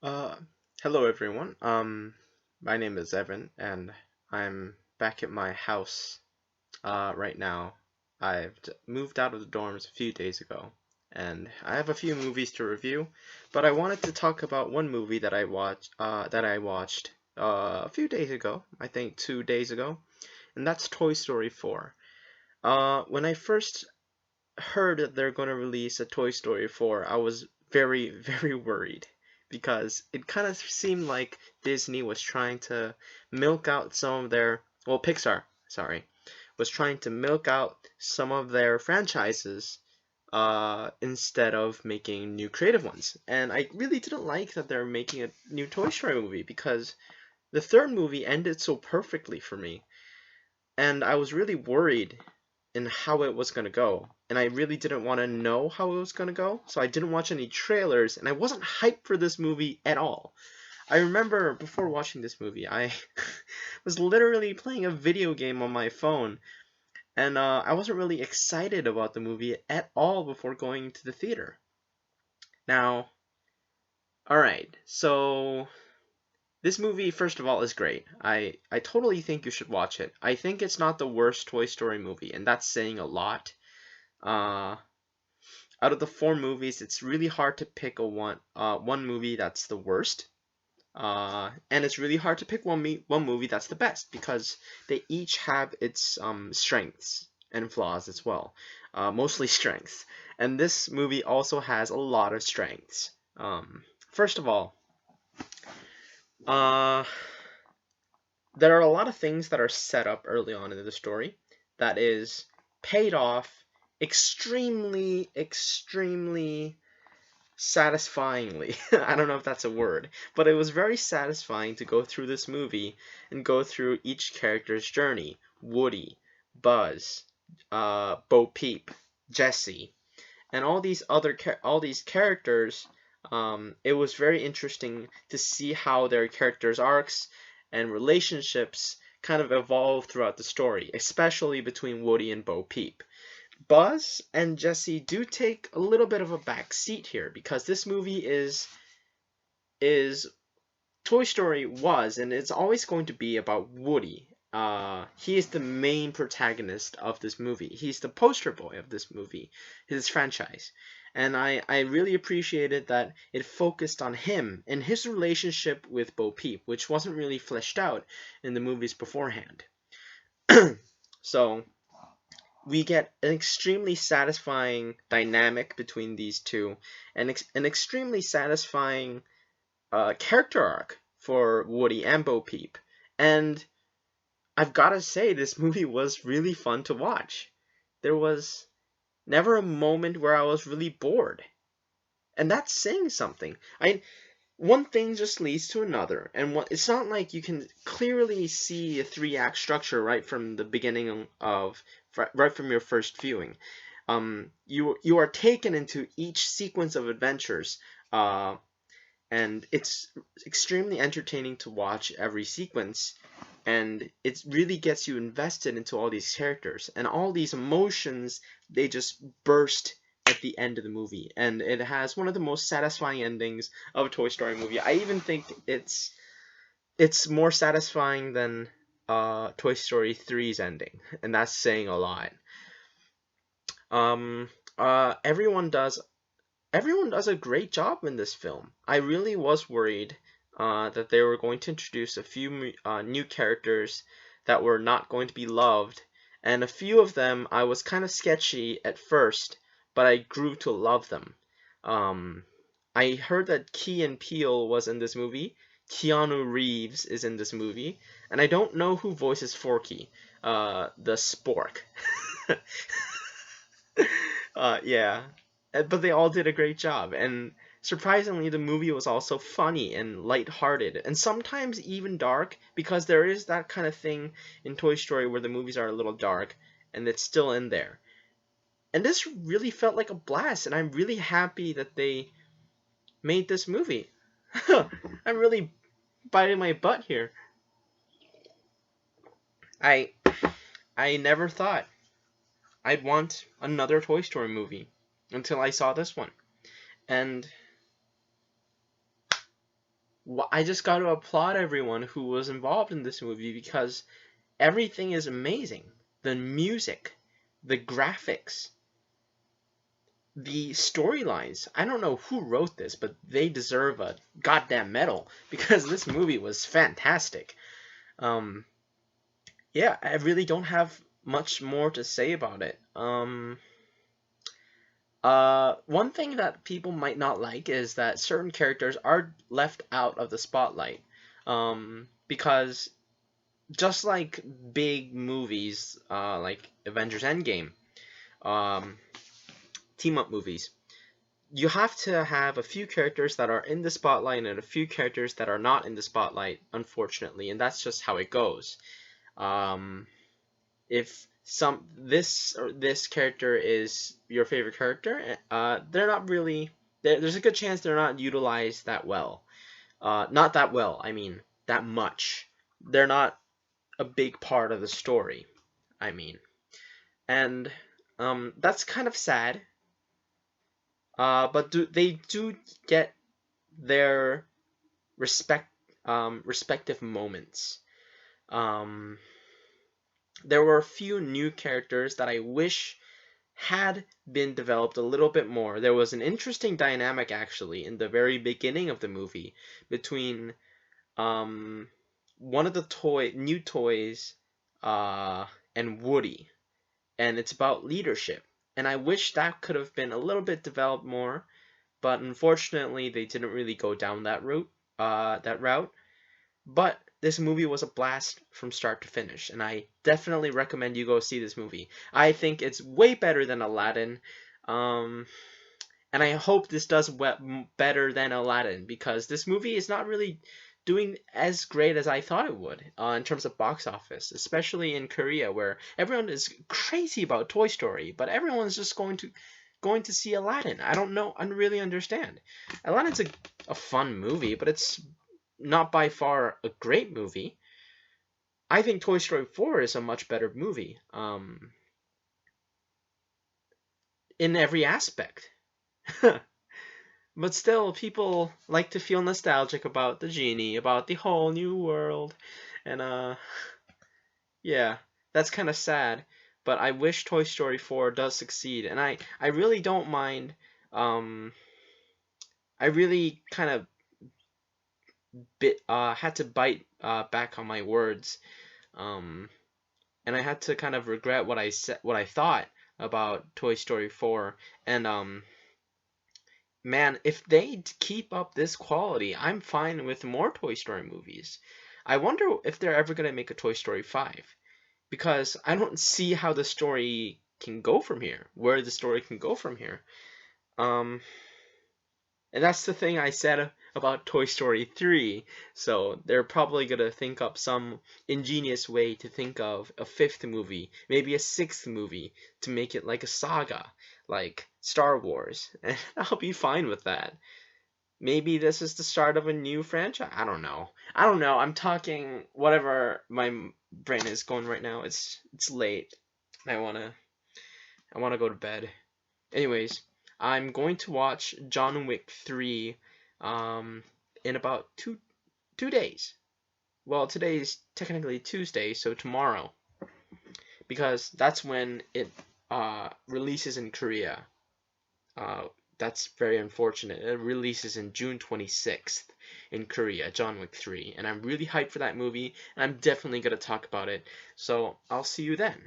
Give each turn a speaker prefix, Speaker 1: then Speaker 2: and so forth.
Speaker 1: Uh, Hello everyone. My name is Evan, and I'm back at my house right now. I've moved out of the dorms a few days ago, and I have a few movies to review, but I wanted to talk about one movie that I watched a few days ago, I think 2 days ago, and that's Toy Story 4. When I first heard that they're going to release a Toy Story 4, I was very, very worried because it kind of seemed like Disney was trying to milk out some of their, well, Pixar, sorry, was trying to milk out some of their franchises instead of making new creative ones. And I really didn't like that they're making a new Toy Story movie because the third movie ended so perfectly for me. And I was really worried in how it was going to go. And I really didn't want to know how it was going to go. So I didn't watch any trailers. And I wasn't hyped for this movie at all. I remember before watching this movie, I was literally playing a video game on my phone. And I wasn't really excited about the movie at all before going to the theater. Now, alright, so this movie, first of all, is great. I totally think you should watch it. I think it's not the worst Toy Story movie, and that's saying a lot. Uh, Out of the four movies, it's really hard to pick one movie that's the worst. And it's really hard to pick one movie that's the best because they each have its strengths and flaws as well. Mostly strengths. And this movie also has a lot of strengths. First of all, uh, there are a lot of things that are set up early on in the story that is paid off extremely, extremely satisfyingly. I don't know if that's a word, but it was very satisfying to go through this movie and go through each character's journey. Woody, Buzz, Bo Peep, Jesse, and all these characters. It was very interesting to see how their characters' arcs and relationships kind of evolve throughout the story, especially between Woody and Bo Peep. Buzz and Jesse do take a little bit of a back seat here because this movie is Toy Story was and it's always going to be about Woody. He is the main protagonist of this movie. He's the poster boy of this movie, his franchise. And I really appreciated that it focused on him and his relationship with Bo Peep, which wasn't really fleshed out in the movies beforehand. So we get an extremely satisfying dynamic between these two, and an extremely satisfying character arc for Woody and Bo Peep. And I've got to say, this movie was really fun to watch. There was never a moment where I was really bored. And that's saying something. One thing just leads to another, and it's not like you can clearly see a three-act structure right from the beginning of right from your first viewing. You are taken into each sequence of adventures, and it's extremely entertaining to watch every sequence, and it really gets you invested into all these characters and all these emotions. They just burst at the end of the movie, and it has one of the most satisfying endings of a Toy Story movie. I even think it's more satisfying than Toy Story 3's ending, and that's saying a lot. Um, everyone does a great job in this film. I really was worried that they were going to introduce a few new characters that were not going to be loved, and a few of them I was kind of sketchy at first, but I grew to love them. Um, I heard that Key and Peele was in this movie. Keanu Reeves is in this movie, and I don't know who voices Forky, the Spork. Yeah, but they all did a great job, and surprisingly, the movie was also funny and lighthearted, and sometimes even dark, because there is that kind of thing in Toy Story where the movies are a little dark, and it's still in there. And this really felt like a blast, and I'm really happy that they made this movie. I'm really biting my butt here. I I never thought I'd want another Toy Story movie until I saw this one. And I just got to applaud everyone who was involved in this movie because everything is amazing. The music, the graphics, the storylines. I don't know who wrote this, but they deserve a goddamn medal because this movie was fantastic. Um, yeah, I really don't have much more to say about it. One thing that people might not like is that certain characters are left out of the spotlight. Because just like big movies, like Avengers Endgame, um, team up movies, you have to have a few characters that are in the spotlight and a few characters that are not in the spotlight, unfortunately, and that's just how it goes. Um, if this character is your favorite character, they're not really. There's a good chance they're not utilized that well. Not that well. I mean, that much. They're not a big part of the story. I mean, and that's kind of sad. But they do get their respective moments. Um, there were a few new characters that I wish had been developed a little bit more. There was an interesting dynamic actually in the very beginning of the movie between um, one of the new toys and Woody, and it's about leadership. And I wish that could have been a little bit developed more, but unfortunately they didn't really go down that route. That route. But this movie was a blast from start to finish, and I definitely recommend you go see this movie. I think it's way better than Aladdin, um, and I hope this does better than Aladdin because this movie is not really doing as great as I thought it would in terms of box office, especially in Korea where everyone is crazy about Toy Story, but everyone's just going to see Aladdin. I don't know, I don't really understand. Aladdin's a fun movie, but it's not by far a great movie. I think Toy Story 4 is a much better movie, in every aspect. But still, people like to feel nostalgic about the genie, about the whole new world, and yeah, that's kind of sad. But I wish Toy Story 4 does succeed, and I really don't mind. Um, I really kind of had to bite back on my words. Um, and I had to kind of regret what I said, what I thought about Toy Story 4. And man, if they keep up this quality, I'm fine with more Toy Story movies. I wonder if they're ever gonna make a Toy Story 5 because I don't see how the story can go from here. Where the story can go from here. Um, And that's the thing I said about Toy Story 3. So they're probably going to think up some ingenious way to think of a fifth movie, maybe a sixth movie, to make it like a saga, like Star Wars. And I'll be fine with that. Maybe this is the start of a new franchise. I don't know. I don't know. I'm talking whatever my brain is going right now. It's late. I wanna go to bed. Anyways, I'm going to watch John Wick 3 um, in about two days. Well, today's technically Tuesday, so tomorrow, because that's when it releases in Korea. Uh, that's very unfortunate. It releases in June 26th in Korea, John Wick 3, and I'm really hyped for that movie, and I'm definitely going to talk about it. So I'll see you then.